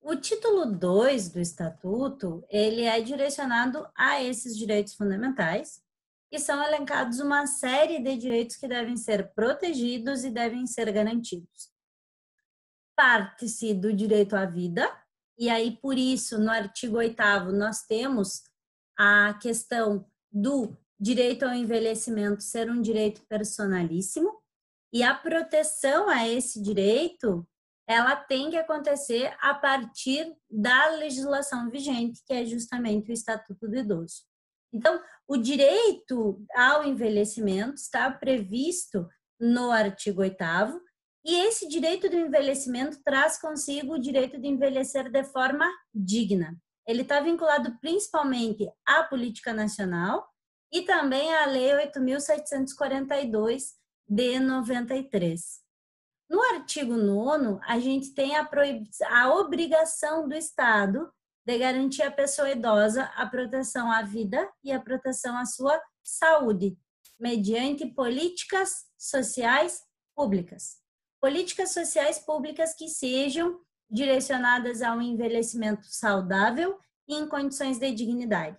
O título 2 do Estatuto, ele é direcionado a esses direitos fundamentais e são elencados uma série de direitos que devem ser protegidos e devem ser garantidos. Parte-se do direito à vida, e aí por isso no artigo 8º nós temos a questão do direito ao envelhecimento ser um direito personalíssimo, e a proteção a esse direito, ela tem que acontecer a partir da legislação vigente, que é justamente o Estatuto do Idoso. Então, o direito ao envelhecimento está previsto no artigo 8º, e esse direito do envelhecimento traz consigo o direito de envelhecer de forma digna. Ele está vinculado principalmente à política nacional e também à Lei 8.742 de 93. No artigo 9º, a gente tem a obrigação do Estado de garantir à pessoa idosa a proteção à vida e a proteção à sua saúde, mediante políticas sociais públicas. Políticas sociais públicas que sejam direcionadas a um envelhecimento saudável e em condições de dignidade.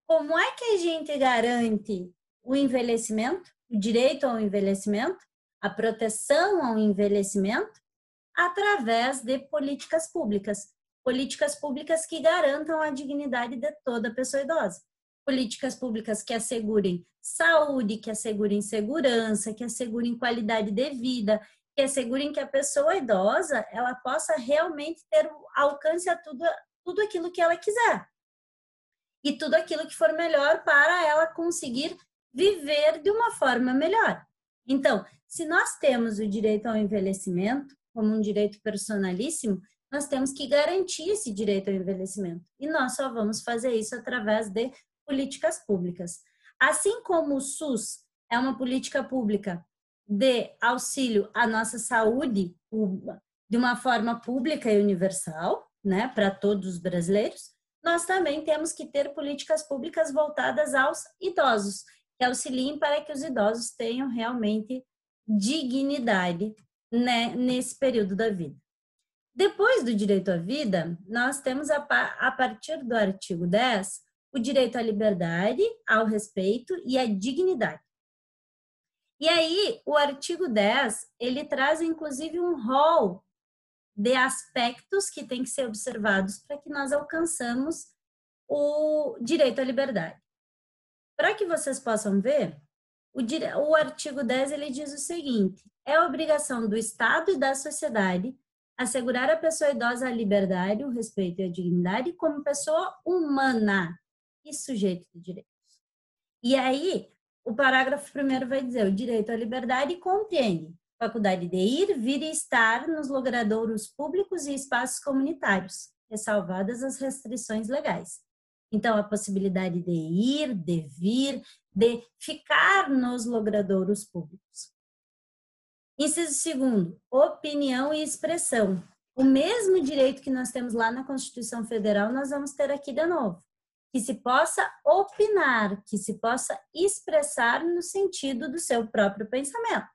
Como é que a gente garante o envelhecimento, o direito ao envelhecimento, a proteção ao envelhecimento? Através de políticas públicas que garantam a dignidade de toda pessoa idosa. Políticas públicas que assegurem saúde, que assegurem segurança, que assegurem qualidade de vida, que assegurem que a pessoa idosa ela possa realmente ter alcance a tudo aquilo que ela quiser. E tudo aquilo que for melhor para ela conseguir viver de uma forma melhor. Então, se nós temos o direito ao envelhecimento como um direito personalíssimo, nós temos que garantir esse direito ao envelhecimento. E nós só vamos fazer isso através de políticas públicas. Assim como o SUS é uma política pública de auxílio à nossa saúde de uma forma pública e universal, né, para todos os brasileiros, nós também temos que ter políticas públicas voltadas aos idosos, que auxiliem para que os idosos tenham realmente dignidade, né, nesse período da vida. Depois do direito à vida, nós temos a partir do artigo 10, o direito à liberdade, ao respeito e à dignidade. E aí, o artigo 10, ele traz inclusive um rol de aspectos que têm que ser observados para que nós alcançamos o direito à liberdade. Para que vocês possam ver, o artigo 10 ele diz o seguinte: é obrigação do Estado e da sociedade assegurar à pessoa idosa a liberdade, o respeito e a dignidade como pessoa humana e sujeito de direitos. E aí, o parágrafo 1º vai dizer: o direito à liberdade compreende faculdade de ir, vir e estar nos logradouros públicos e espaços comunitários, ressalvadas as restrições legais. Então, a possibilidade de ir, de vir, de ficar nos logradouros públicos. Inciso 2º, opinião e expressão. O mesmo direito que nós temos lá na Constituição Federal, nós vamos ter aqui de novo. Que se possa opinar, que se possa expressar no sentido do seu próprio pensamento.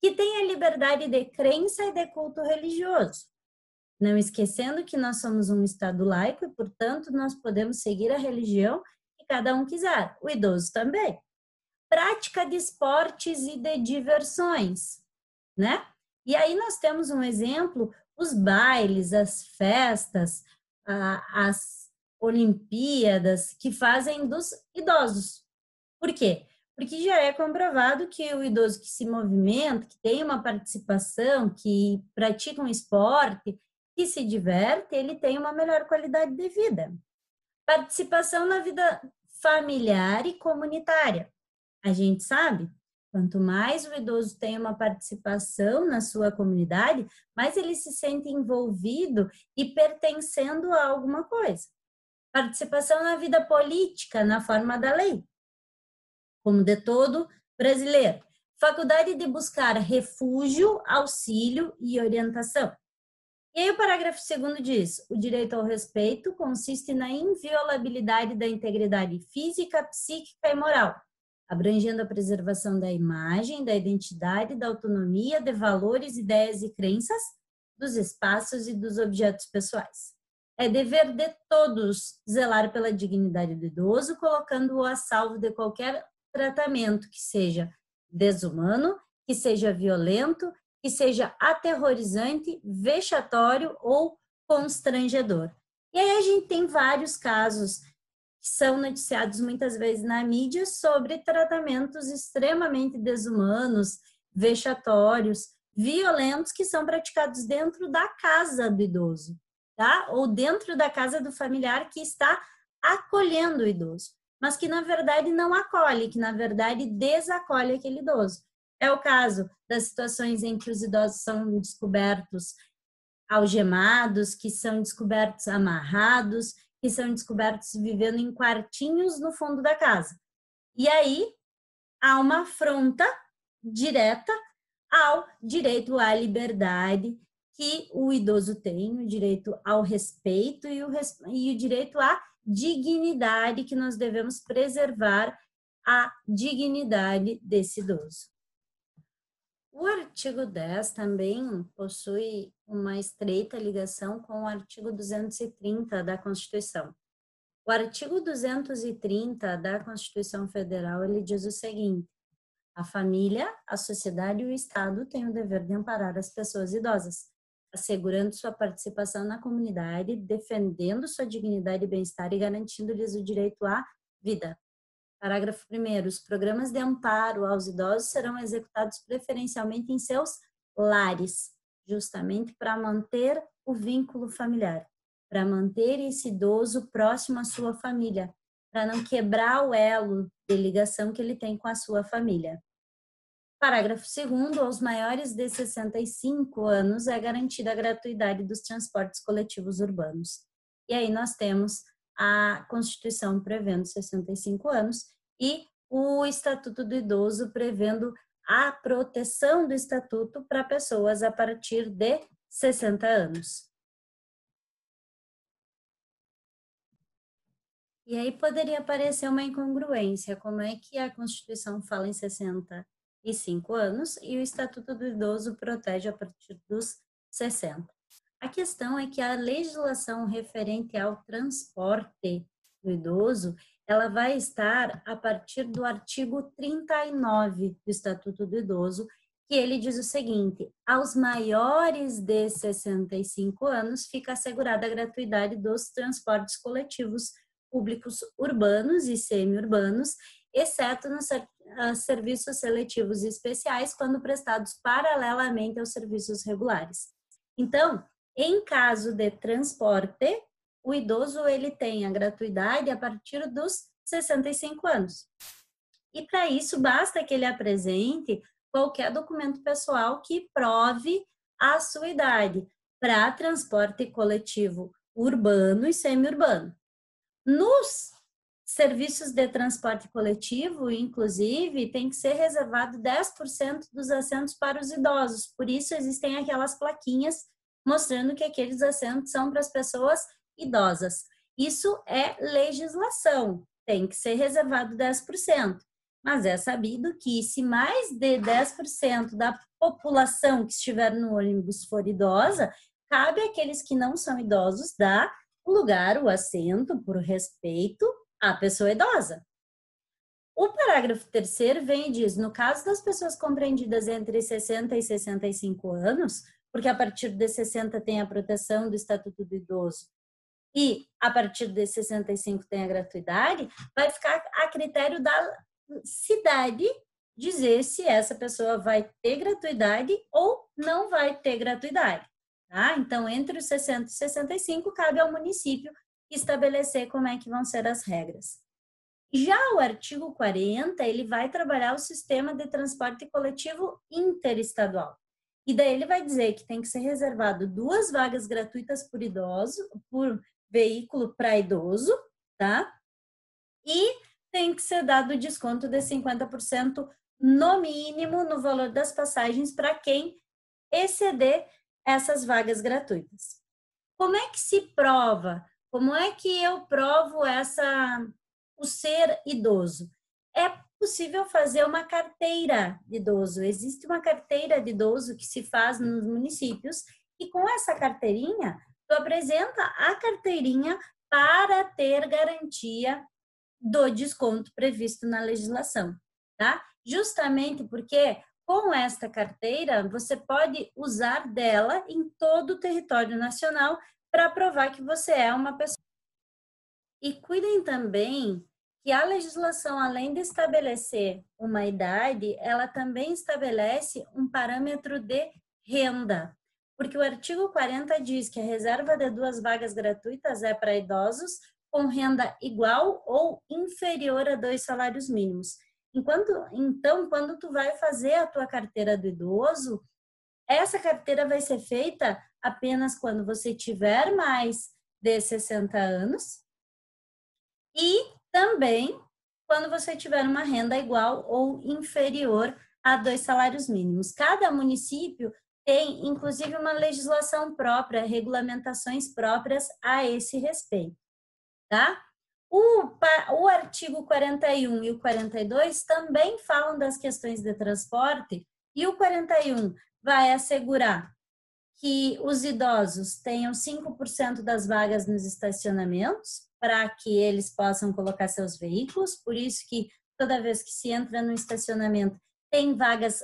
Que tenha liberdade de crença e de culto religioso. Não esquecendo que nós somos um Estado laico e, portanto, nós podemos seguir a religião que cada um quiser, o idoso também. Prática de esportes e de diversões, né? E aí nós temos um exemplo, os bailes, as festas, as Olimpíadas que fazem dos idosos. Por quê? Porque já é comprovado que o idoso que se movimenta, que tem uma participação, que pratica um esporte, que se diverte, ele tem uma melhor qualidade de vida. Participação na vida familiar e comunitária. A gente sabe, quanto mais o idoso tem uma participação na sua comunidade, mais ele se sente envolvido e pertencendo a alguma coisa. Participação na vida política, na forma da lei, como de todo brasileiro. Faculdade de buscar refúgio, auxílio e orientação. E aí o parágrafo 2º diz: o direito ao respeito consiste na inviolabilidade da integridade física, psíquica e moral, abrangendo a preservação da imagem, da identidade, da autonomia, de valores, ideias e crenças dos espaços e dos objetos pessoais. É dever de todos zelar pela dignidade do idoso, colocando-o a salvo de qualquer tratamento que seja desumano, que seja violento, que seja aterrorizante, vexatório ou constrangedor. E aí a gente tem vários casos que são noticiados muitas vezes na mídia sobre tratamentos extremamente desumanos, vexatórios, violentos que são praticados dentro da casa do idoso, tá? Ou dentro da casa do familiar que está acolhendo o idoso, mas que na verdade não acolhe, que na verdade desacolhe aquele idoso. É o caso das situações em que os idosos são descobertos algemados, que são descobertos amarrados, que são descobertos vivendo em quartinhos no fundo da casa. E aí há uma afronta direta ao direito à liberdade que o idoso tem, o direito ao respeito e o direito à dignidade, que nós devemos preservar a dignidade desse idoso. O artigo 10 também possui uma estreita ligação com o artigo 230 da Constituição. O artigo 230 da Constituição Federal, ele diz o seguinte: a família, a sociedade e o Estado têm o dever de amparar as pessoas idosas, assegurando sua participação na comunidade, defendendo sua dignidade e bem-estar e garantindo-lhes o direito à vida. Parágrafo 1º. Os programas de amparo aos idosos serão executados preferencialmente em seus lares, justamente para manter o vínculo familiar, para manter esse idoso próximo à sua família, para não quebrar o elo de ligação que ele tem com a sua família. Parágrafo 2º. Aos maiores de 65 anos é garantida a gratuidade dos transportes coletivos urbanos. E aí nós temos a Constituição prevendo 65 anos e o Estatuto do Idoso prevendo a proteção do Estatuto para pessoas a partir de 60 anos. E aí poderia parecer uma incongruência, como é que a Constituição fala em 65 anos e o Estatuto do Idoso protege a partir dos 60. A questão é que a legislação referente ao transporte do idoso, ela vai estar a partir do artigo 39 do Estatuto do Idoso, que ele diz o seguinte: aos maiores de 65 anos fica assegurada a gratuidade dos transportes coletivos públicos urbanos e semi-urbanos, exceto nos serviços seletivos especiais, quando prestados paralelamente aos serviços regulares. Então, em caso de transporte, o idoso ele tem a gratuidade a partir dos 65 anos. E para isso basta que ele apresente qualquer documento pessoal que prove a sua idade para transporte coletivo urbano e semi-urbano. Nos serviços de transporte coletivo, inclusive, tem que ser reservado 10% dos assentos para os idosos. Por isso existem aquelas plaquinhas mostrando que aqueles assentos são para as pessoas idosas. Isso é legislação, tem que ser reservado 10%. Mas é sabido que se mais de 10% da população que estiver no ônibus for idosa, cabe àqueles que não são idosos dar o lugar, o assento, por respeito à pessoa idosa. O parágrafo 3º vem e diz: no caso das pessoas compreendidas entre 60 e 65 anos, porque a partir de 60 tem a proteção do Estatuto do Idoso e a partir de 65 tem a gratuidade, vai ficar a critério da cidade dizer se essa pessoa vai ter gratuidade ou não vai ter gratuidade. Tá? Então, entre os 60 e 65, cabe ao município estabelecer como é que vão ser as regras. Já o artigo 40, ele vai trabalhar o sistema de transporte coletivo interestadual. E daí ele vai dizer que tem que ser reservado 2 vagas gratuitas por idoso, por veículo para idoso, tá? E tem que ser dado desconto de 50% no mínimo no valor das passagens para quem exceder essas vagas gratuitas. Como é que se prova? Como é que eu provo o ser idoso? É possível fazer uma carteira de idoso. Existe uma carteira de idoso que se faz nos municípios E com essa carteirinha, tu apresenta a carteirinha para ter garantia do desconto previsto na legislação, tá? Justamente porque com esta carteira você pode usar dela em todo o território nacional para provar que você é uma pessoa. E cuidem também que a legislação, além de estabelecer uma idade, ela também estabelece um parâmetro de renda. Porque o artigo 40 diz que a reserva de 2 vagas gratuitas é para idosos com renda igual ou inferior a 2 salários mínimos. Então, quando tu vai fazer a tua carteira do idoso, essa carteira vai ser feita apenas quando você tiver mais de 60 anos e também quando você tiver uma renda igual ou inferior a 2 salários mínimos. Cada município tem, inclusive, uma legislação própria, regulamentações próprias a esse respeito, tá? O artigo 41 e o 42 também falam das questões de transporte, e o 41 vai assegurar que os idosos tenham 5% das vagas nos estacionamentos, para que eles possam colocar seus veículos, por isso que toda vez que se entra no estacionamento, tem vagas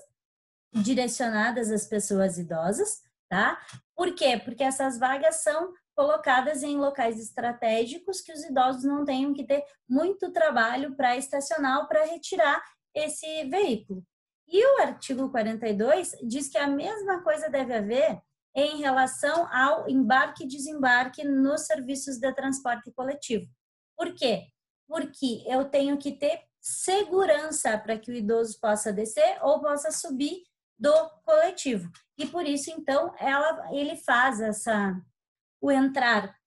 direcionadas às pessoas idosas, tá? Por quê? Porque essas vagas são colocadas em locais estratégicos que os idosos não tenham que ter muito trabalho para estacionar ou para retirar esse veículo. E o artigo 42 diz que a mesma coisa deve haver em relação ao embarque e desembarque nos serviços de transporte coletivo. Por quê? Porque eu tenho que ter segurança para que o idoso possa descer ou possa subir do coletivo. E por isso, então, ele faz o entrar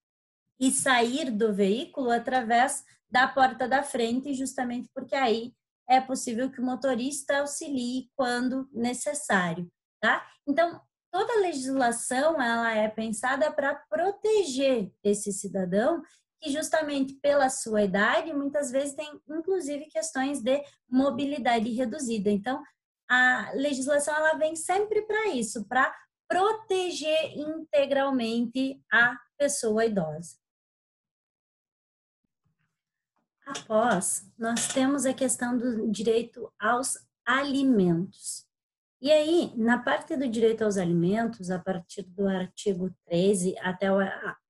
e sair do veículo através da porta da frente, justamente porque aí é possível que o motorista auxilie quando necessário, tá? Então, toda a legislação, ela é pensada para proteger esse cidadão que justamente pela sua idade, muitas vezes tem inclusive questões de mobilidade reduzida. Então, a legislação ela vem sempre para isso, para proteger integralmente a pessoa idosa. Após, nós temos a questão do direito aos alimentos. E aí, na parte do direito aos alimentos, a partir do artigo 13 a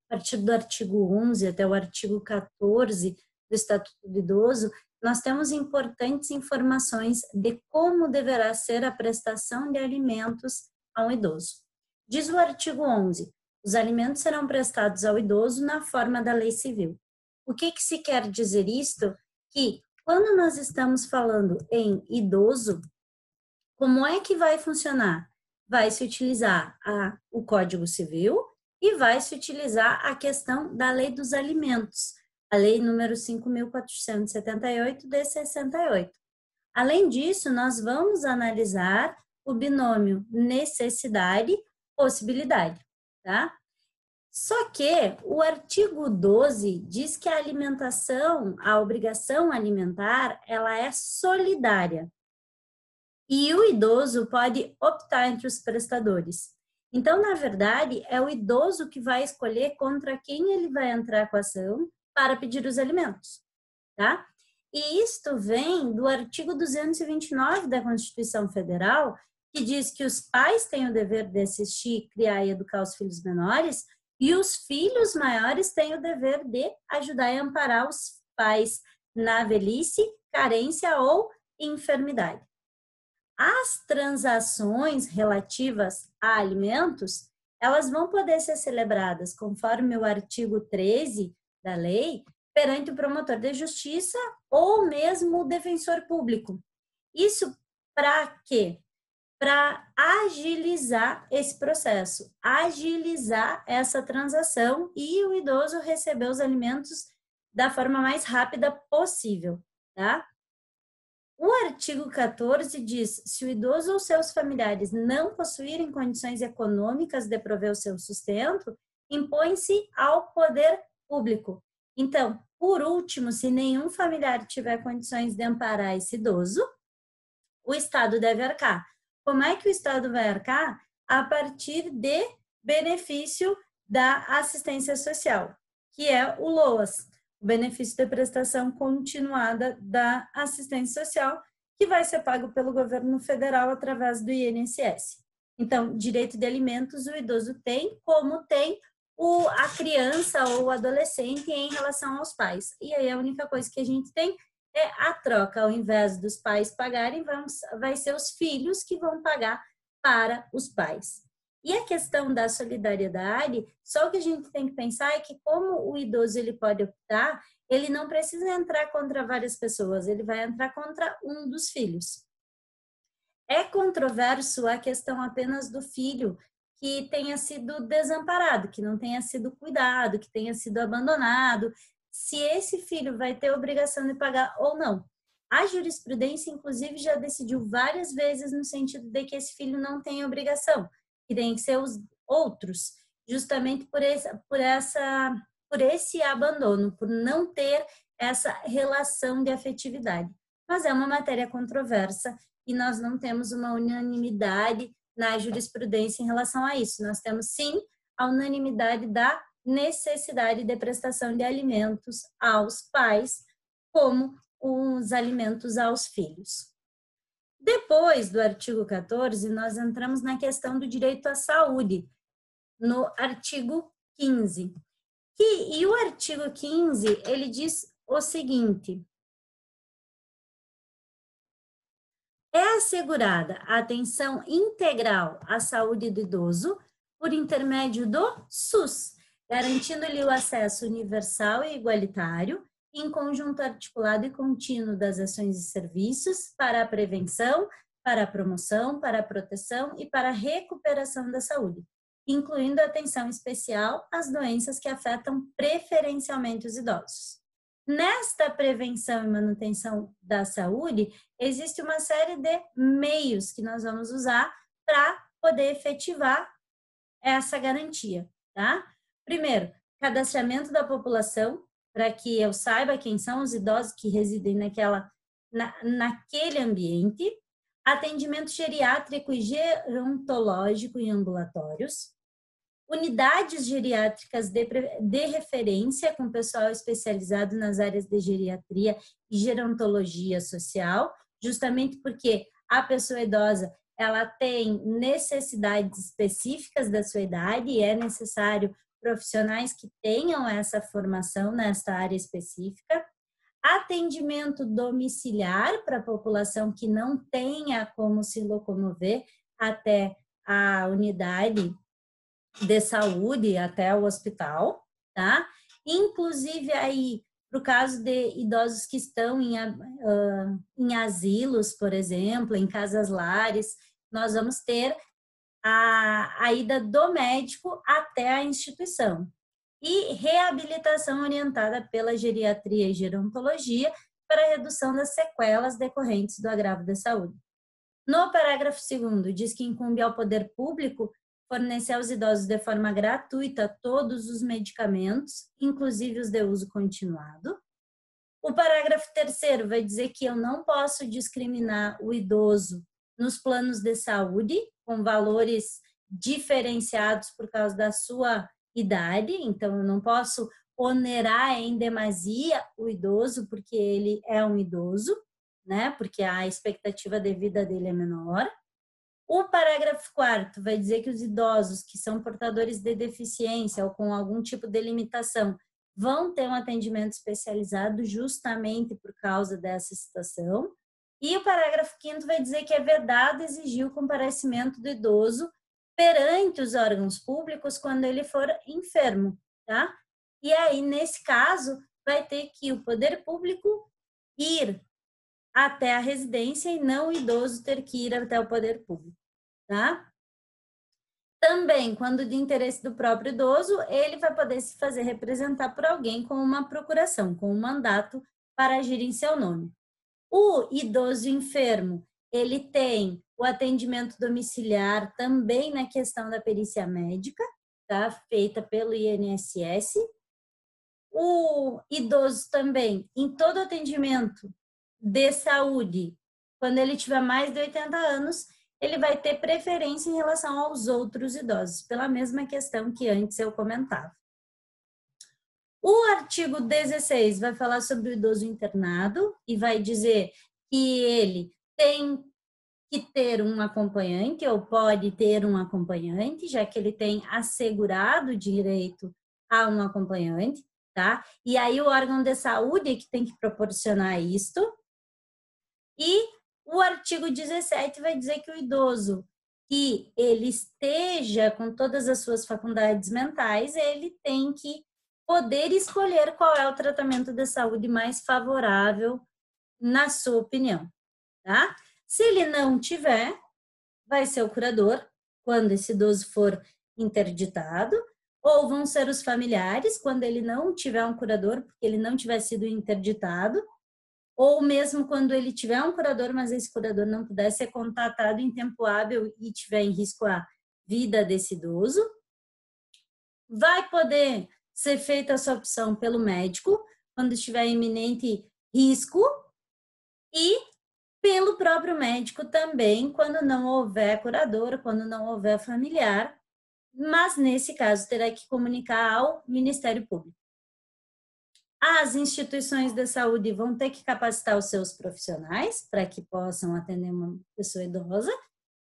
partir do artigo 11 até o artigo 14 do Estatuto do Idoso, nós temos importantes informações de como deverá ser a prestação de alimentos ao idoso. Diz o artigo 11, os alimentos serão prestados ao idoso na forma da lei civil. O que se quer dizer isto? Que quando nós estamos falando em idoso, como é que vai funcionar? Vai se utilizar o Código Civil e vai se utilizar a questão da Lei dos Alimentos, a Lei número 5.478 de 68. Além disso, nós vamos analisar o binômio necessidade-possibilidade, tá? Só que o artigo 12 diz que a alimentação, a obrigação alimentar, ela é solidária. E o idoso pode optar entre os prestadores. Então, na verdade, é o idoso que vai escolher contra quem ele vai entrar com a ação para pedir os alimentos, tá? E isto vem do artigo 229 da Constituição Federal, que diz que os pais têm o dever de assistir, criar e educar os filhos menores, e os filhos maiores têm o dever de ajudar e amparar os pais na velhice, carência ou enfermidade. As transações relativas a alimentos, elas vão poder ser celebradas, conforme o artigo 13 da lei, perante o promotor de justiça ou mesmo o defensor público. Isso para quê? Para agilizar esse processo, agilizar essa transação e o idoso receber os alimentos da forma mais rápida possível, tá? O artigo 14 diz: se o idoso ou seus familiares não possuírem condições econômicas de prover o seu sustento, impõe-se ao poder público. Então, por último, se nenhum familiar tiver condições de amparar esse idoso, o Estado deve arcar. Como é que o Estado vai arcar? A partir de benefício da assistência social, que é o LOAS, o benefício de prestação continuada da assistência social, que vai ser pago pelo governo federal através do INSS. Então, direito de alimentos o idoso tem, como tem a criança ou o adolescente em relação aos pais. E aí a única coisa que a gente tem é a troca. Ao invés dos pais pagarem, vai ser os filhos que vão pagar para os pais. E a questão da solidariedade, só o que a gente tem que pensar é que como o idoso ele pode optar, ele não precisa entrar contra várias pessoas, ele vai entrar contra um dos filhos. É controverso a questão apenas do filho que tenha sido desamparado, que não tenha sido cuidado, que tenha sido abandonado, se esse filho vai ter obrigação de pagar ou não. A jurisprudência, inclusive, já decidiu várias vezes no sentido de que esse filho não tem obrigação, que tem que ser os outros, justamente por esse abandono, por não ter essa relação de afetividade. Mas é uma matéria controversa e nós não temos uma unanimidade na jurisprudência em relação a isso. Nós temos, sim, a unanimidade da necessidade de prestação de alimentos aos pais, como os alimentos aos filhos. Depois do artigo 14, nós entramos na questão do direito à saúde, no artigo 15. E o artigo 15, ele diz o seguinte: é assegurada a atenção integral à saúde do idoso por intermédio do SUS, garantindo-lhe o acesso universal e igualitário, em conjunto articulado e contínuo das ações e serviços para a prevenção, para a promoção, para a proteção e para a recuperação da saúde, incluindo atenção especial às doenças que afetam preferencialmente os idosos. Nesta prevenção e manutenção da saúde, existe uma série de meios que nós vamos usar para poder efetivar essa garantia, tá? Primeiro, cadastramento da população, para que eu saiba quem são os idosos que residem naquele ambiente, atendimento geriátrico e gerontológico em ambulatórios, unidades geriátricas de referência com pessoal especializado nas áreas de geriatria e gerontologia social, justamente porque a pessoa idosa ela tem necessidades específicas da sua idade e é necessário profissionais que tenham essa formação nesta área específica. Atendimento domiciliar para a população que não tenha como se locomover até a unidade de saúde, até o hospital, tá? Inclusive aí, para o caso de idosos que estão em asilos, por exemplo, em casas lares, nós vamos ter a ida do médico até a instituição. E reabilitação orientada pela geriatria e gerontologia para a redução das sequelas decorrentes do agravo da saúde. No parágrafo 2º, diz que incumbe ao poder público fornecer aos idosos de forma gratuita todos os medicamentos, inclusive os de uso continuado. O parágrafo 3º vai dizer que eu não posso discriminar o idoso nos planos de saúde, com valores diferenciados por causa da sua idade, então eu não posso onerar em demasia o idoso porque ele é um idoso, né? Porque a expectativa de vida dele é menor. O parágrafo 4º vai dizer que os idosos que são portadores de deficiência ou com algum tipo de limitação vão ter um atendimento especializado justamente por causa dessa situação. E o parágrafo 5º vai dizer que é vedado exigir o comparecimento do idoso perante os órgãos públicos quando ele for enfermo, tá? E aí, nesse caso, vai ter que o poder público ir até a residência e não o idoso ter que ir até o poder público, tá? Também, quando de interesse do próprio idoso, ele vai poder se fazer representar por alguém com uma procuração, com um mandato para agir em seu nome. O idoso enfermo, ele tem o atendimento domiciliar também na questão da perícia médica, tá? Feita pelo INSS. O idoso também, em todo atendimento de saúde, quando ele tiver mais de 80 anos, ele vai ter preferência em relação aos outros idosos, pela mesma questão que antes eu comentava. O artigo 16 vai falar sobre o idoso internado e vai dizer que ele tem que ter um acompanhante ou pode ter um acompanhante, já que ele tem assegurado o direito a um acompanhante, tá? E aí o órgão de saúde é que tem que proporcionar isto. E o artigo 17 vai dizer que o idoso que ele esteja com todas as suas faculdades mentais, ele tem que poder escolher qual é o tratamento de saúde mais favorável, na sua opinião, tá? Se ele não tiver, vai ser o curador, quando esse idoso for interditado, ou vão ser os familiares, quando ele não tiver um curador, porque ele não tiver sido interditado, ou mesmo quando ele tiver um curador, mas esse curador não puder ser contatado em tempo hábil e tiver em risco a vida desse idoso. Vai poder ser feita essa opção pelo médico, quando estiver em iminente risco, e pelo próprio médico também, quando não houver curador, quando não houver familiar, mas nesse caso terá que comunicar ao Ministério Público. As instituições de saúde vão ter que capacitar os seus profissionais para que possam atender uma pessoa idosa.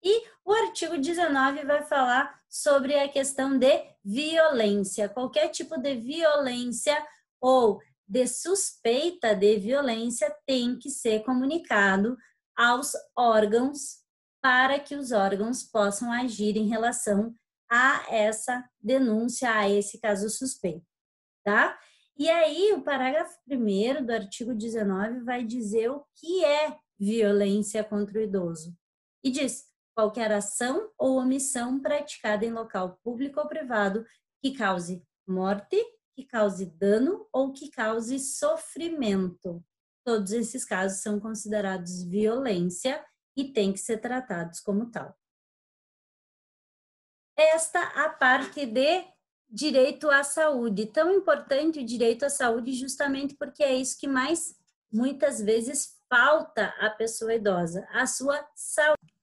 E o artigo 19 vai falar sobre a questão de violência. Qualquer tipo de violência ou de suspeita de violência tem que ser comunicado aos órgãos para que os órgãos possam agir em relação a essa denúncia, a esse caso suspeito, tá? E aí, o parágrafo 1º do artigo 19 vai dizer o que é violência contra o idoso. E diz: qualquer ação ou omissão praticada em local público ou privado que cause morte, que cause dano ou que cause sofrimento. Todos esses casos são considerados violência e têm que ser tratados como tal. Esta a parte de direito à saúde. Tão importante o direito à saúde justamente porque é isso que mais, muitas vezes, falta à pessoa idosa, a sua saúde.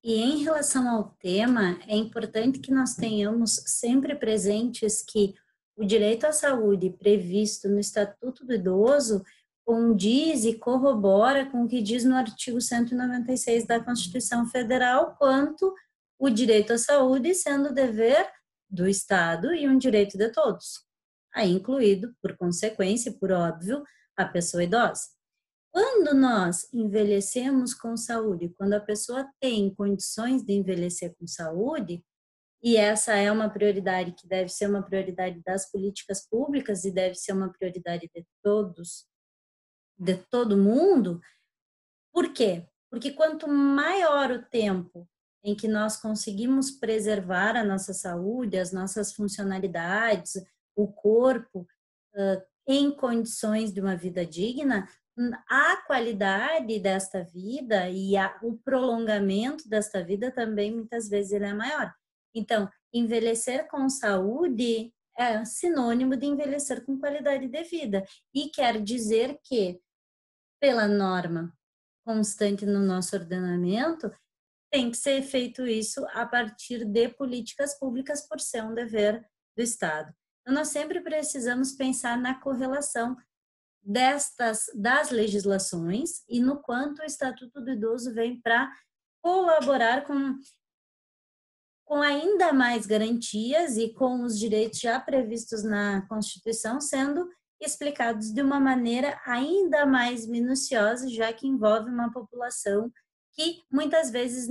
E em relação ao tema, é importante que nós tenhamos sempre presentes que o direito à saúde previsto no Estatuto do Idoso condiz e corrobora com o que diz no artigo 196 da Constituição Federal, quanto o direito à saúde sendo dever do Estado e um direito de todos, aí incluído, por consequência, por óbvio, a pessoa idosa. Quando nós envelhecemos com saúde, quando a pessoa tem condições de envelhecer com saúde, e essa é uma prioridade que deve ser uma prioridade das políticas públicas e deve ser uma prioridade de todos, de todo mundo. Por quê? Porque quanto maior o tempo em que nós conseguimos preservar a nossa saúde, as nossas funcionalidades, o corpo, em condições de uma vida digna, a qualidade desta vida e o prolongamento desta vida também, muitas vezes, ele é maior. Então, envelhecer com saúde é sinônimo de envelhecer com qualidade de vida. E quer dizer que, pela norma constante no nosso ordenamento, tem que ser feito isso a partir de políticas públicas por ser um dever do Estado. Então, nós sempre precisamos pensar na correlação das legislações e no quanto o Estatuto do Idoso vem para colaborar com ainda mais garantias e com os direitos já previstos na Constituição sendo explicados de uma maneira ainda mais minuciosa, já que envolve uma população que muitas vezes